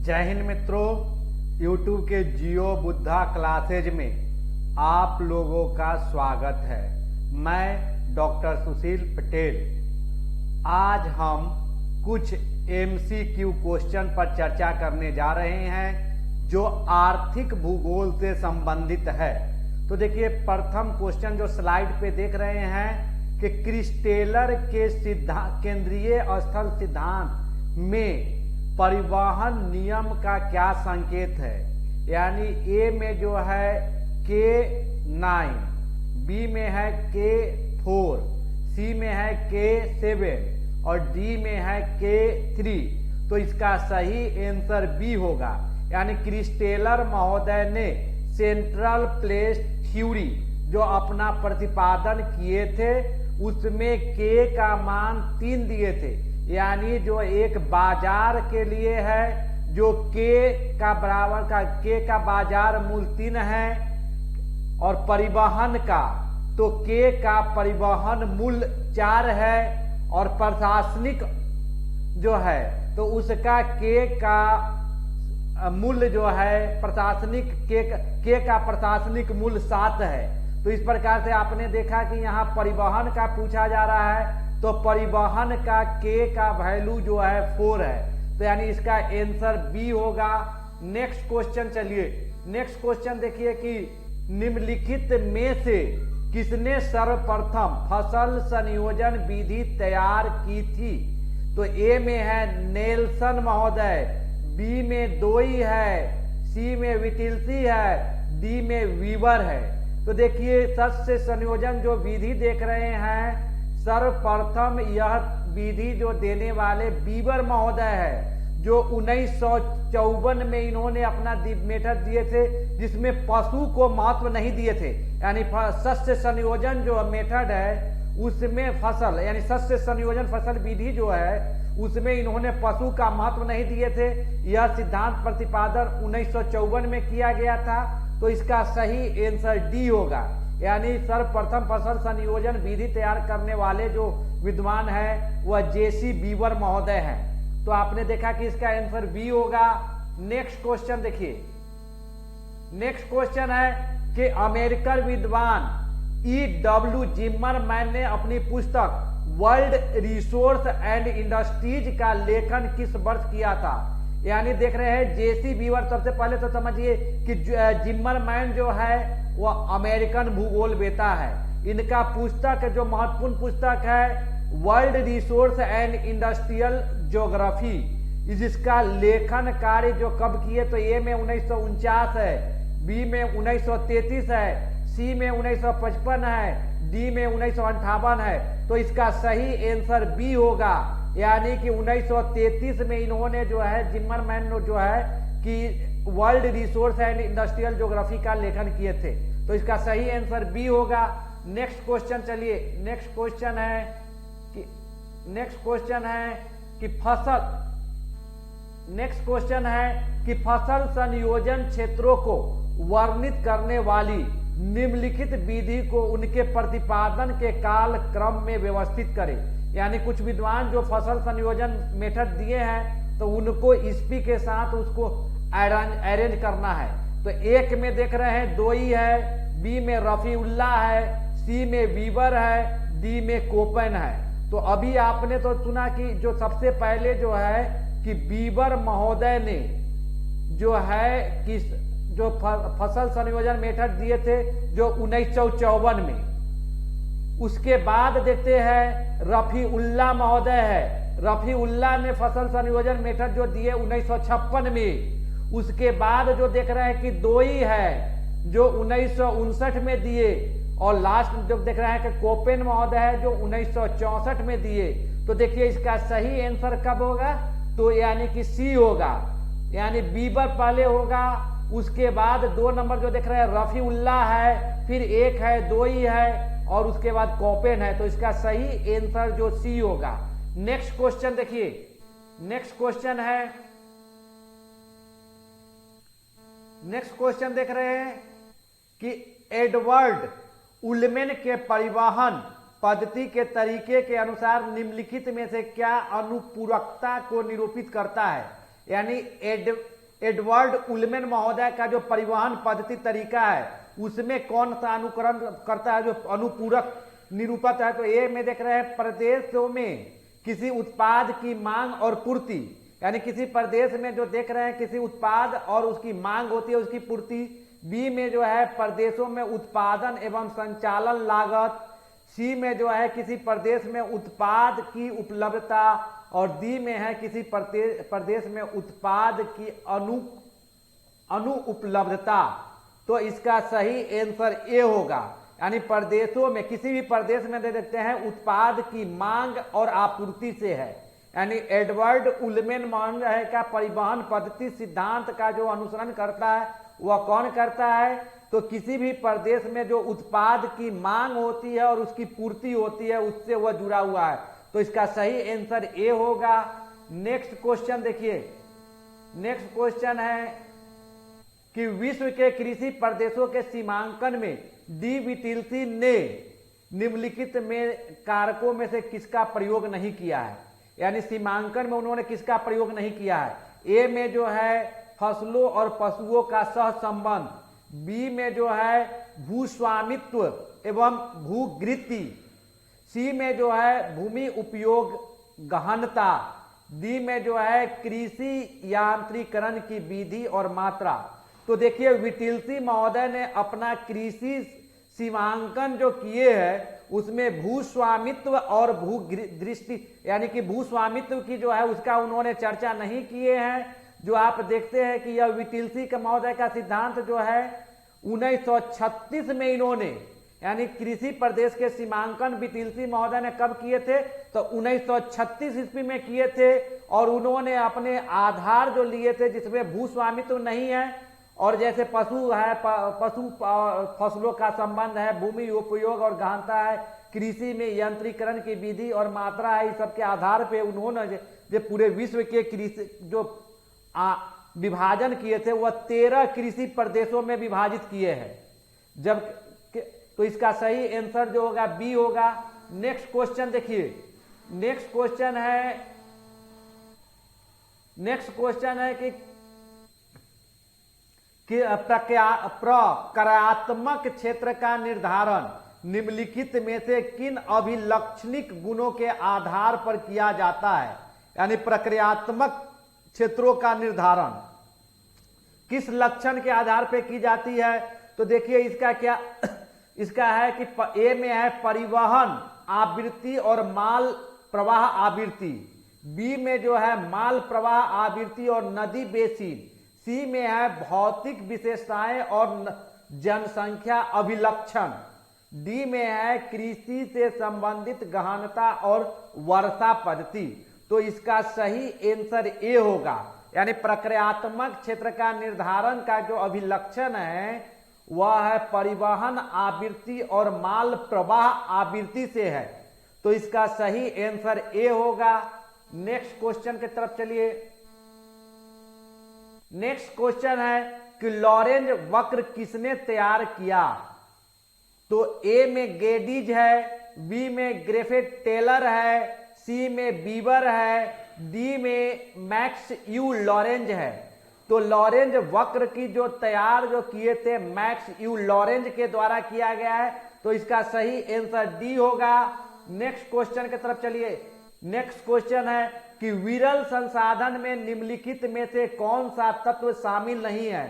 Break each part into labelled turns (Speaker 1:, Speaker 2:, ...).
Speaker 1: जय हिंद मित्रों, YouTube के जियो बुद्धा क्लासेज में आप लोगों का स्वागत है। मैं डॉक्टर सुशील पटेल। आज हम कुछ MCQ क्वेश्चन पर चर्चा करने जा रहे हैं जो आर्थिक भूगोल से संबंधित है। तो देखिए, प्रथम क्वेश्चन जो स्लाइड पे देख रहे हैं कि क्रिस्टेलर के केंद्रीय स्थल सिद्धांत में परिवहन नियम का क्या संकेत है। यानी ए में जो है K9, बी में है K4, सी में है K7 और डी में है K3। तो इसका सही आंसर बी होगा। यानी क्रिस्टेलर महोदय ने सेंट्रल प्लेस थ्योरी जो अपना प्रतिपादन किए थे उसमें K का मान 3 दिए थे। यानी जो एक बाजार के लिए है जो K का बराबर का K का बाजार मूल्य 3 है और परिवहन का तो K का परिवहन मूल्य 4 है और प्रशासनिक जो है तो उसका K का मूल्य जो है प्रशासनिक K का प्रशासनिक मूल्य 7 है। तो इस प्रकार से आपने देखा कि यहाँ परिवहन का पूछा जा रहा है तो परिवहन का K का वैल्यू जो है 4 है। तो यानी इसका आंसर बी होगा। नेक्स्ट क्वेश्चन, चलिए नेक्स्ट क्वेश्चन देखिए कि निम्नलिखित में से किसने सर्वप्रथम फसल संयोजन विधि तैयार की थी। तो ए में है नेल्सन महोदय, बी में डोई है, सी में विटिल्सी है, डी में वीवर है। तो देखिए, शस्य संयोजन जो विधि देख रहे हैं सर्वप्रथम यह विधि जो देने वाले वीवर महोदय है जो 1954 में इन्होंने अपना मेथड दिए थे जिसमें पशु को महत्व नहीं दिए थे। यानी शस्य संयोजन जो मेथड है उसमें फसल यानी शस्य संयोजन फसल विधि जो है उसमें इन्होंने पशु का महत्व नहीं दिए थे। यह सिद्धांत प्रतिपादन 1954 में किया गया था। तो इसका सही आंसर डी होगा। यानी सर्वप्रथम फसल संयोजन विधि तैयार करने वाले जो विद्वान है वह जेसी वीवर महोदय हैं। तो आपने देखा कि इसका आंसर बी होगा। नेक्स्ट क्वेश्चन देखिए, नेक्स्ट क्वेश्चन है कि अमेरिकन विद्वान E.W. जिम्मरमैन ने अपनी पुस्तक वर्ल्ड रिसोर्स एंड इंडस्ट्रीज का लेखन किस वर्ष किया था। यानी देख रहे हैं जेसी वीवर। सबसे पहले तो समझिए कि जिम्मरमैन जो है वह अमेरिकन भूगोल वेता है। इनका पुस्तक जो महत्वपूर्ण पुस्तक है world resource and industrial geography, जिसका लेखन कार्य जो कब किए तो ए में 1949 है, बी में 1933 है, सी में 1955 है, डी में 1958 है। तो इसका सही आंसर बी होगा। यानी कि 1933 में इन्होंने जो है जिम्मरमैन जो है कि world resource and industrial geography का लेखन किए थे। तो इसका सही आंसर बी होगा। नेक्स्ट क्वेश्चन, चलिए नेक्स्ट क्वेश्चन है कि फसल संयोजन क्षेत्रों को वर्णित करने वाली निम्नलिखित विधि को उनके प्रतिपादन के काल क्रम में व्यवस्थित करें। यानी कुछ विद्वान जो फसल संयोजन मेथड दिए हैं तो उनको ईस्वी के साथ उसको अरेंज करना है। तो एक में देख रहे हैं डोई है, बी में रफीउल्ला है, सी में वीवर है, डी में कोपेन है। तो अभी आपने तो सुना कि जो सबसे पहले जो है कि वीवर महोदय ने जो है कि जो फसल संयोजन मेथड दिए थे जो 1954 में। उसके बाद देखते हैं रफीउल्ला महोदय है, रफीउल्ला ने फसल संयोजन मेथड जो दिए 1956 में। उसके बाद जो देख रहे हैं कि डोई है जो 1959 में दिए और लास्ट जो देख रहे हैं कि कोपेन महोदय है जो 1964 में दिए। तो देखिए इसका सही आंसर कब होगा तो यानी कि सी होगा। यानी वीवर पहले होगा, उसके बाद 2 नंबर जो देख रहे हैं रफीउल्ला है, फिर एक है डोई है और उसके बाद कोपेन है। तो इसका सही आंसर जो सी होगा। नेक्स्ट क्वेश्चन देखिए, नेक्स्ट क्वेश्चन देख रहे हैं कि एडवर्ड उल्मेन के परिवहन पद्धति के तरीके के अनुसार निम्नलिखित में से क्या अनुपूरकता को निरूपित करता है। यानी एडवर्ड उलमेन महोदय का जो परिवहन पद्धति तरीका है उसमें कौन सा अनुकरण करता है जो अनुपूरक निरूपत है? तो ए में देख रहे हैं प्रदेशों में किसी उत्पाद की मांग और पूर्ति, यानी किसी प्रदेश में जो देख रहे हैं किसी उत्पाद और उसकी मांग होती है उसकी पूर्ति। बी में जो है प्रदेशों में उत्पादन एवं संचालन लागत। सी में जो है किसी प्रदेश में उत्पाद की उपलब्धता, और डी में है किसी प्रदेश में उत्पाद की अनुपलब्धता। तो इसका सही आंसर ए होगा, यानी प्रदेशों में किसी भी प्रदेश में दे देते हैं उत्पाद की मांग और आपूर्ति से है। यानी एडवर्ड उलमेन महोदय का परिवहन पद्धति सिद्धांत का जो अनुसरण करता है वह कौन करता है? तो किसी भी प्रदेश में जो उत्पाद की मांग होती है और उसकी पूर्ति होती है उससे वह जुड़ा हुआ है। तो इसका सही आंसर ए होगा। नेक्स्ट क्वेश्चन देखिए, नेक्स्ट क्वेश्चन है कि विश्व के कृषि प्रदेशों के सीमांकन में डी विटिल्सी ने निम्नलिखित में कारकों में से किसका प्रयोग नहीं किया है? यानी सीमांकन में उन्होंने किसका प्रयोग नहीं किया है? ए में जो है फसलों और पशुओं का सहसंबंध, बी में जो है भूस्वामित्व एवं भूगृति, सी में जो है भूमि उपयोग गहनता, डी में जो है कृषि यांत्रिकरण की विधि और मात्रा। तो देखिए विटिल्सी महोदय ने अपना कृषि सीमांकन जो किए हैं उसमें भूस्वामित्व और भूदृष्टि यानी कि भूस्वामित्व की जो है उसका उन्होंने चर्चा नहीं किए हैं। जो आप देखते हैं कि यह विटिल्सी का महोदय का सिद्धांत जो है 1936 में इन्होंने, यानी कृषि प्रदेश के सीमांकन विटिल्सी महोदय ने कब किए थे? तो 1936 ईस्वी में किए थे। और उन्होंने अपने आधार जो लिए थे जिसमें भूस्वामित्व नहीं है और जैसे पशु है, पशु फसलों का संबंध है, भूमि उपयोग और गहनता है, कृषि में यंत्रीकरण की विधि और मात्रा है, इस सब के आधार पे उन्होंने जो पूरे विश्व के कृषि जो विभाजन किए थे वह 13 कृषि प्रदेशों में विभाजित किए हैं। जब तो इसका सही आंसर जो होगा बी होगा। नेक्स्ट क्वेश्चन देखिए, नेक्स्ट क्वेश्चन है कि प्रक्रियात्मक क्षेत्र का निर्धारण निम्नलिखित में से किन अभिलक्षणिक गुणों के आधार पर किया जाता है? यानी प्रक्रियात्मक क्षेत्रों का निर्धारण किस लक्षण के आधार पर की जाती है? तो देखिए इसका है कि ए में है परिवहन आवृत्ति और माल प्रवाह आवृत्ति, बी में जो है माल प्रवाह आवृत्ति और नदी बेसिन, सी में है भौतिक विशेषताएं और जनसंख्या अभिलक्षण, डी में है कृषि से संबंधित गहनता और वर्षा पद्धति। तो इसका सही आंसर ए होगा, यानी प्रक्रियात्मक क्षेत्र का निर्धारण का जो अभिलक्षण है वह है परिवहन आवृत्ति और माल प्रवाह आवृत्ति से है। तो इसका सही आंसर ए होगा। नेक्स्ट क्वेश्चन की तरफ चलिए। नेक्स्ट क्वेश्चन है कि लॉरेंज वक्र किसने तैयार किया? तो ए में गेडिज है, बी में ग्रिफिथ टेलर है, सी में बीबर है, डी में मैक्स यू लॉरेंज है। तो लॉरेंज वक्र की जो तैयार जो किए थे मैक्स यू लॉरेंज के द्वारा किया गया है। तो इसका सही आंसर डी होगा। नेक्स्ट क्वेश्चन की तरफ चलिए। नेक्स्ट क्वेश्चन है कि विरल संसाधन में निम्नलिखित में से कौन सा तत्व शामिल नहीं है?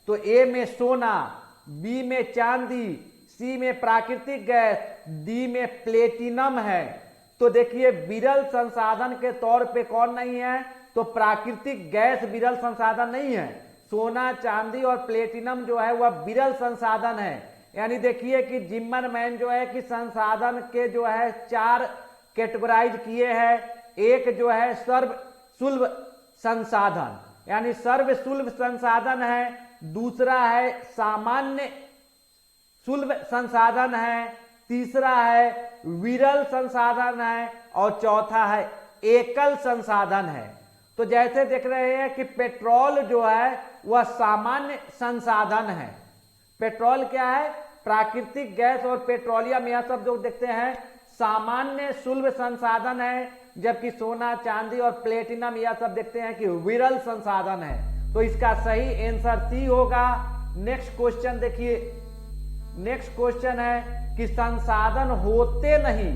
Speaker 1: तो ए में सोना, बी में चांदी, सी में प्राकृतिक गैस, डी में प्लेटिनम है। तो देखिए विरल संसाधन के तौर पे कौन नहीं है? तो प्राकृतिक गैस विरल संसाधन नहीं है। सोना, चांदी और प्लेटिनम जो है वह विरल संसाधन है। यानी देखिए कि जिम्मरमैन जो है कि संसाधन के जो है 4 कैटेगराइज किए हैं। एक जो है सर्व सुलभ संसाधन, यानी सर्व सुलभ संसाधन है। दूसरा है सामान्य सुलभ संसाधन है। तीसरा है विरल संसाधन है और चौथा है एकल संसाधन है। तो जैसे देख रहे हैं कि पेट्रोल जो है वह सामान्य संसाधन है। पेट्रोल क्या है? प्राकृतिक गैस और पेट्रोलियम, यह सब जो देखते हैं सामान्य सुलभ संसाधन है, जबकि सोना चांदी और प्लेटिनम यह सब देखते हैं कि विरल संसाधन है। तो इसका सही आंसर सी होगा। नेक्स्ट क्वेश्चन देखिए, नेक्स्ट क्वेश्चन है कि संसाधन होते नहीं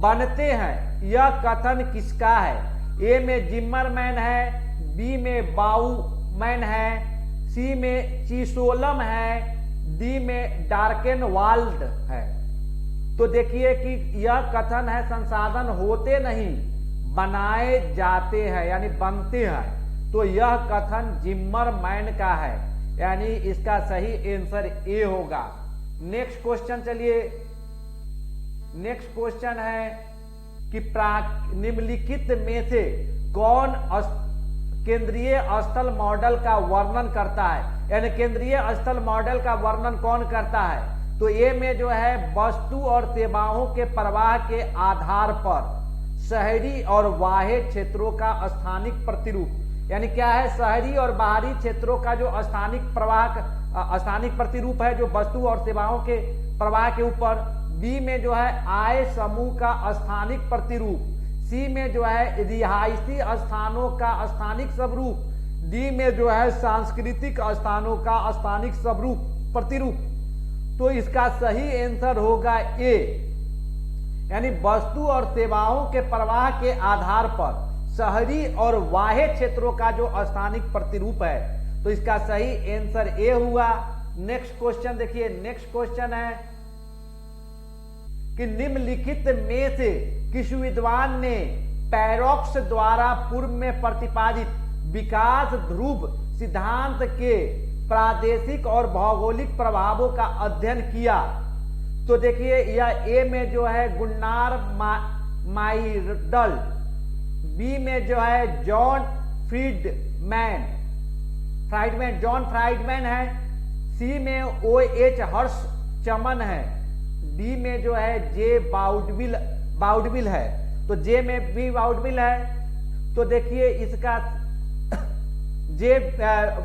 Speaker 1: बनते हैं, यह कथन किसका है? ए में जिम्मरमैन है, बी में बाउमैन है, सी में चीसोलम है, डी में डार्केनवाल्ड है। तो देखिए कि यह कथन है संसाधन होते नहीं बनाए जाते हैं यानी बनते हैं। तो यह कथन जिम्मरमैन का है, यानी इसका सही आंसर ए होगा। नेक्स्ट क्वेश्चन चलिए, नेक्स्ट क्वेश्चन है कि निम्नलिखित में से कौन केंद्रीय स्थल मॉडल का वर्णन करता है, यानी केंद्रीय स्थल मॉडल का वर्णन कौन करता है? तो ए में जो है वस्तु और सेवाओं के प्रवाह के आधार पर शहरी और बाह्य क्षेत्रों का स्थानिक प्रतिरूप, यानी क्या है? शहरी और बाहरी क्षेत्रों का जो स्थानिक प्रवाह स्थानिक प्रतिरूप है जो वस्तु और सेवाओं के प्रवाह के ऊपर। बी में जो है आय समूह का स्थानिक प्रतिरूप, सी में जो है रिहायशी स्थानों का स्थानिक स्वरूप, डी में जो है सांस्कृतिक स्थानों का स्थानिक स्वरूप प्रतिरूप। तो इसका सही आंसर होगा ए, यानी वस्तु और सेवाओं के प्रवाह के आधार पर शहरी और बाह्य क्षेत्रों का जो स्थानिक प्रतिरूप है। तो इसका सही आंसर ए हुआ। नेक्स्ट क्वेश्चन देखिए, नेक्स्ट क्वेश्चन है कि निम्नलिखित में से किस विद्वान ने पैरोक्स द्वारा पूर्व में प्रतिपादित विकास ध्रुव सिद्धांत के प्रादेशिक और भौगोलिक प्रभावों का अध्ययन किया? तो देखिए यह ए में जो है गुन्नार माइरडल, बी में जो है जॉन फ्राइडमैन जॉन फ्राइडमैन है, सी में ओ एच हर्ष चमन है, डी में जो है जे बाउडविल है। तो जे में बी बाउडविल है। तो देखिए इसका जे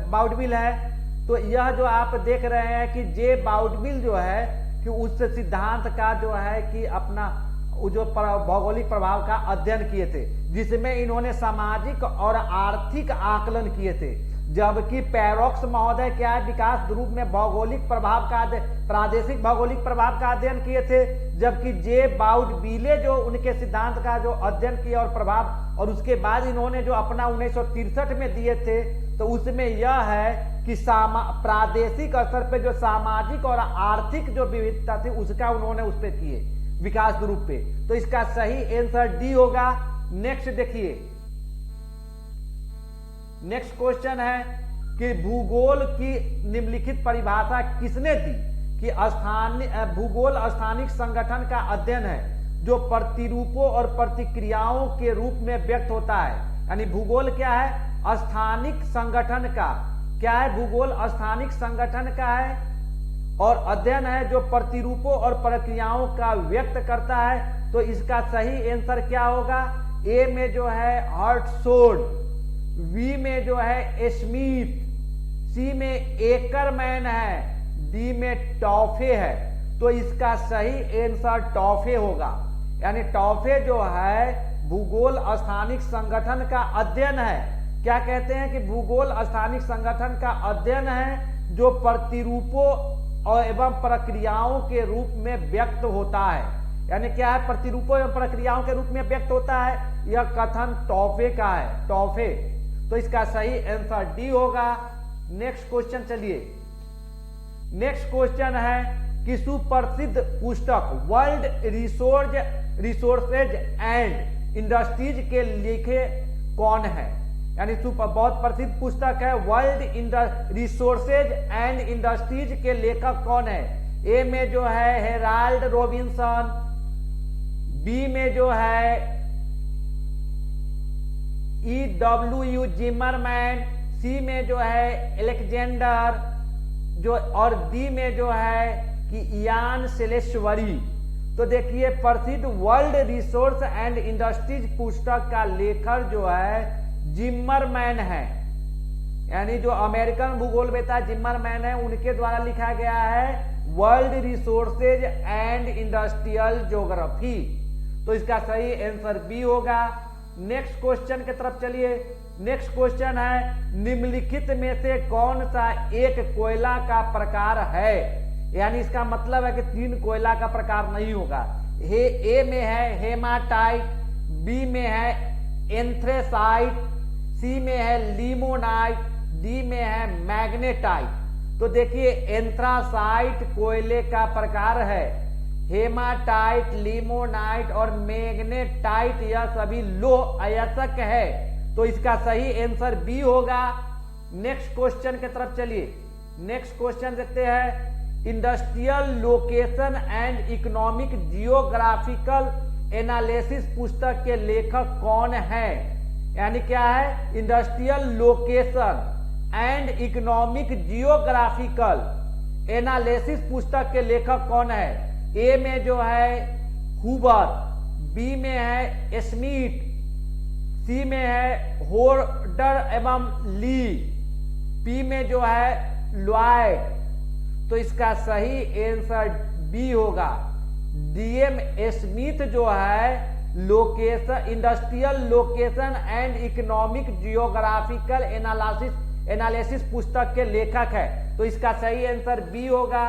Speaker 1: बाउडविल है। तो यह जो आप देख रहे हैं कि जे बाउडविल जो है कि उस सिद्धांत का जो है कि अपना जो भौगोलिक प्रभाव का अध्ययन किए थे, जिसमें इन्होंने सामाजिक और आर्थिक आकलन किए थे। जबकि पैरोक्स महोदय क्या है, विकास ध्रुव में भौगोलिक प्रभाव का प्रादेशिक भौगोलिक प्रभाव का अध्ययन किए थे। जबकि जे बाउडविले जो उनके सिद्धांत का जो अध्ययन किया और प्रभाव, और उसके बाद इन्होंने जो अपना 1963 में दिए थे, तो उसमें यह है कि प्रादेशिक स्तर पे जो सामाजिक और आर्थिक जो विविधता थी उसका उन्होंने उस पे किए, विकास ध्रुव पे। तो इसका सही आंसर डी होगा। नेक्स्ट देखिए, नेक्स्ट क्वेश्चन है कि भूगोल की निम्नलिखित परिभाषा किसने दी? कि भूगोल स्थानिक संगठन का अध्ययन है जो प्रतिरूपों और प्रतिक्रियाओं के रूप में व्यक्त होता है। यानी भूगोल क्या है? स्थानिक संगठन का क्या है? भूगोल स्थानिक संगठन का है और अध्ययन है जो प्रतिरूपों और प्रक्रियाओं का व्यक्त करता है। तो इसका सही आंसर क्या होगा? ए में जो है हर्टसोड, बी में जो है स्मिथ, सी में एकरमैन है, डी में टॉफे है। तो इसका सही आंसर टॉफे होगा। यानी टॉफे जो है भूगोल स्थानिक संगठन का अध्ययन है। क्या कहते हैं कि भूगोल स्थानिक संगठन का अध्ययन है जो प्रतिरूपों और एवं प्रक्रियाओं के रूप में व्यक्त होता है। यानी क्या है? प्रतिरूपों एवं प्रक्रियाओं के रूप में व्यक्त होता है। यह कथन टॉफे का है, टॉफे। तो इसका सही आंसर डी होगा। नेक्स्ट क्वेश्चन चलिए, नेक्स्ट क्वेश्चन है कि सुप्रसिद्ध पुस्तक वर्ल्ड रिसोर्सेज एंड इंडस्ट्रीज के लिखे कौन है? यानी बहुत प्रसिद्ध पुस्तक है वर्ल्ड रिसोर्सेज एंड इंडस्ट्रीज के लेखक कौन है? ए में जो है हेराल्ड रॉबिन्सन, बी में जो है E.W. जिमरमैन, सी में जो है एलेक्जेंडर जो, और डी में जो है कि इयान सेलेश्वरी। तो देखिए प्रसिद्ध वर्ल्ड रिसोर्स एंड इंडस्ट्रीज पुस्तक का लेखक जो है जिमरमैन है। यानी जो अमेरिकन भूगोलवेता जिमरमैन है उनके द्वारा लिखा गया है world resources and industrial geography. तो इसका सही आंसर बी होगा। नेक्स्ट क्वेश्चन की तरफ चलिए। नेक्स्ट क्वेश्चन है निम्नलिखित में से कौन सा एक कोयला का प्रकार है, यानी इसका मतलब है कि 3 कोयला का प्रकार नहीं होगा। ए में है हेमाटाइट, बी में है एंथ्रेसाइट, सी में है लिमोनाइट, डी में है मैग्नेटाइट। तो देखिए एंथ्रासाइट कोयले का प्रकार है, हेमाटाइट, लिमोनाइट और मैग्नेटाइट यह सभी लोह अयस्क है, तो इसका सही आंसर बी होगा। नेक्स्ट क्वेश्चन की तरफ चलिए। नेक्स्ट क्वेश्चन देखते हैं industrial location and economic geographical analysis पुस्तक के लेखक कौन है, यानी क्या है industrial location and economic geographical analysis पुस्तक के लेखक कौन है। ए में जो है हुबर, बी में है स्मिथ, सी में है होर्डर एवं ली, पी में जो है लॉयड। तो इसका सही आंसर बी होगा। डीएम स्मिथ जो है location industrial location and economic geographical analysis पुस्तक के लेखक है, तो इसका सही आंसर बी होगा।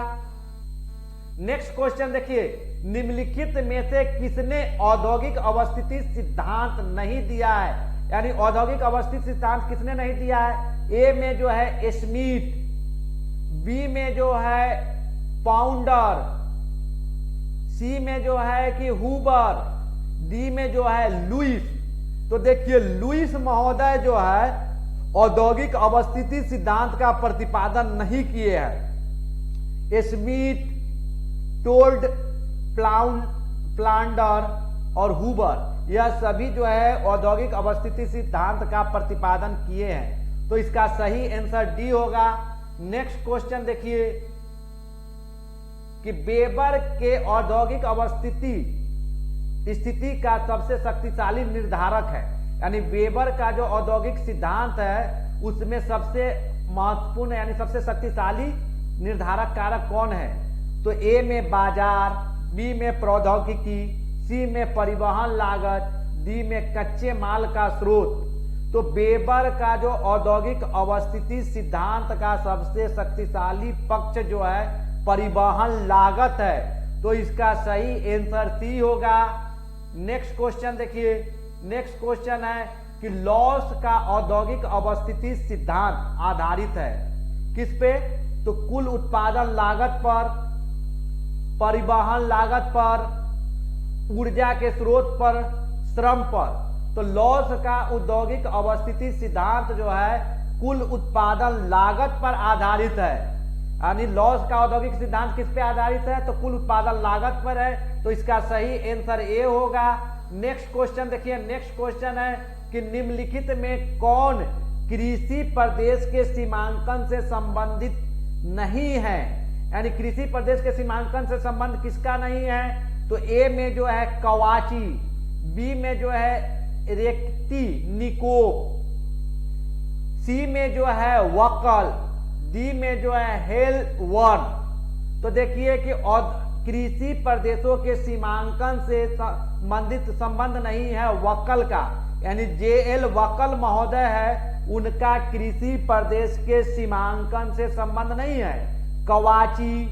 Speaker 1: नेक्स्ट क्वेश्चन देखिए निम्नलिखित में से किसने औद्योगिक अवस्थिति सिद्धांत नहीं दिया है, यानी औद्योगिक अवस्थिति सिद्धांत किसने नहीं दिया है। ए में जो है स्मिथ, बी में जो है पाउंडर, सी में जो है कि हुबर, डी में जो है लुइस। तो देखिए लुइस महोदय जो है औद्योगिक अवस्थिति सिद्धांत का प्रतिपादन नहीं किए हैं। स्मिथ, टोल्ड, प्लांडर और हुबर यह सभी जो है औद्योगिक अवस्थिति सिद्धांत का प्रतिपादन किए हैं, तो इसका सही आंसर डी होगा। नेक्स्ट क्वेश्चन देखिए कि वेबर के औद्योगिक अवस्थिति स्थिति का सबसे शक्तिशाली निर्धारक है, यानी वेबर का जो औद्योगिक सिद्धांत है उसमें सबसे महत्वपूर्ण यानी सबसे शक्तिशाली निर्धारक कारक कौन है। तो ए में बाजार, बी में प्रौद्योगिकी, सी में परिवहन लागत, डी में कच्चे माल का स्रोत। तो वेबर का जो औद्योगिक अवस्थिति सिद्धांत का सबसे शक्तिशाली पक्ष जो है परिवहन लागत है, तो इसका सही आंसर सी होगा। नेक्स्ट क्वेश्चन देखिए। नेक्स्ट क्वेश्चन है कि लॉस का औद्योगिक अवस्थिति सिद्धांत आधारित है किस पे, तो कुल उत्पादन लागत पर, परिवहन लागत पर, ऊर्जा के स्रोत पर, श्रम पर। तो लॉस का औद्योगिक अवस्थिति सिद्धांत जो है कुल उत्पादन लागत पर आधारित है, यानी लॉस का औद्योगिक सिद्धांत किस पे आधारित है, तो कुल उत्पादन लागत पर है, तो इसका सही आंसर ए होगा। नेक्स्ट क्वेश्चन देखिए। नेक्स्ट क्वेश्चन है कि निम्नलिखित में कौन कृषि प्रदेश के सीमांकन से संबंधित नहीं है, यानी कृषि प्रदेश के सीमांकन से संबंध किसका नहीं है। तो ए में जो है कवाची, बी में जो है रेक्ती निकोब, सी में जो है वकल, डी में जो है हेलवन। तो देखिए कि कृषि प्रदेशों के सीमांकन से संबंध नहीं है वकल का, यानी जेएल वकल महोदय है उनका कृषि प्रदेश के सीमांकन से संबंध नहीं है। कवाची,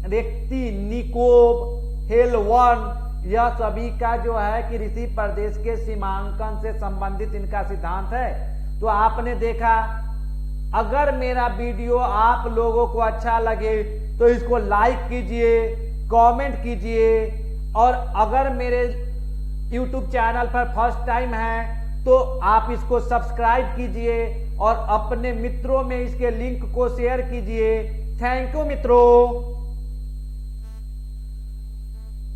Speaker 1: रेक्ती निकोब, हेलवन यह सभी का जो है कृषि प्रदेश के सीमांकन से संबंधित इनका सिद्धांत है। तो आपने देखा, अगर मेरा वीडियो आप लोगों को अच्छा लगे तो इसको लाइक कीजिए, कमेंट कीजिए, और अगर मेरे YouTube चैनल पर फर्स्ट टाइम है तो आप इसको सब्सक्राइब कीजिए और अपने मित्रों में इसके लिंक को शेयर कीजिए। थैंक यू मित्रों।